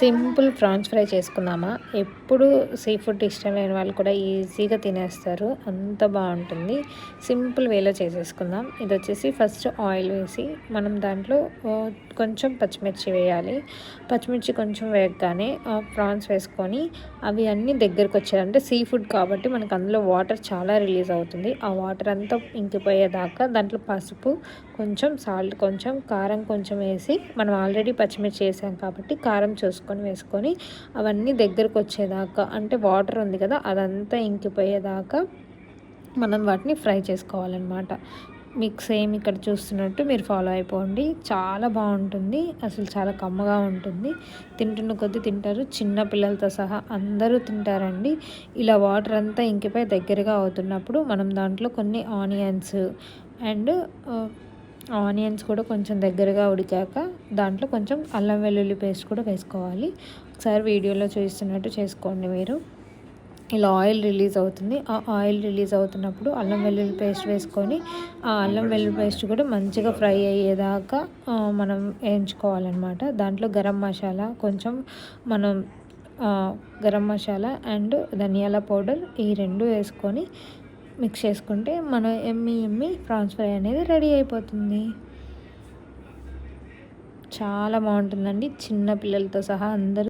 Simple prawns fry చేసుకుందామా. ఎప్పుడు sea food ఇష్టం లేని వాళ్ళు కూడా ఈజీగా తినేస్తారు, అంత బాగుంటుంది. సింపుల్ వేలో చేసేసుకుందాం. ఇది వచ్చేసి ఫస్ట్ ఆయిల్ వేసి మనం దాంట్లో కొంచెం పచ్చిమిర్చి వేయాలి. పచ్చిమిర్చి కొంచెం వేయగానే ప్రాన్స్ వేసుకొని అవి అన్నీ దగ్గరకు వచ్చాయంటే సీ ఫుడ్ కాబట్టి మనకు అందులో వాటర్ చాలా రిలీజ్ అవుతుంది. ఆ వాటర్ అంతా ఇంకిపోయేదాకా దాంట్లో పసుపు కొంచెం, సాల్ట్ కొంచెం, కారం కొంచెం వేసి, మనం ఆల్రెడీ పచ్చిమిర్చి వేసాం కాబట్టి కారం చూసుకొని వేసుకొని అవన్నీ దగ్గరకు వచ్చేదాకా, అంటే వాటర్ ఉంది కదా అదంతా ఇంకిపోయేదాకా మనం వాటిని ఫ్రై చేసుకోవాలన్నమాట. మీకు సేమ్ ఇక్కడ చూస్తున్నట్టు మీరు ఫాలో అయిపోండి. చాలా బాగుంటుంది, అసలు చాలా కమ్మగా ఉంటుంది. తింటున్న కొద్దీ తింటారు, చిన్న పిల్లలతో సహా అందరూ తింటారండి. ఇలా వాటర్ అంతా ఇంకిపోయి దగ్గరగా అవుతున్నప్పుడు మనం దాంట్లో కొన్ని ఆనియన్స్ కూడా కొంచెం దగ్గరగా ఉడికాక దాంట్లో కొంచెం అల్లం వెల్లుల్లి పేస్ట్ కూడా వేసుకోవాలి. ఒకసారి వీడియోలో చూస్తున్నట్టు చేసుకోండి మీరు. ఇలా ఆయిల్ రిలీజ్ అవుతుంది. ఆ ఆయిల్ రిలీజ్ అవుతున్నప్పుడు అల్లం వెల్లుల్లి పేస్ట్ వేసుకొని ఆ అల్లం వెల్లుల్లి పేస్ట్ కూడా మంచిగా ఫ్రై అయ్యేదాకా మనం వేయించుకోవాలన్నమాట. దాంట్లో గరం మసాలా కొంచెం మనం గరం మసాలా అండ్ ధనియాల పౌడర్ ఈ రెండు వేసుకొని మిక్స్ చేసుకుంటే మన ఎమ్మి ప్రాన్స్ ఫ్రై అనేది రెడీ అయిపోతుంది. చాలా బాగుంటుందండి, చిన్న పిల్లలతో సహా అందరూ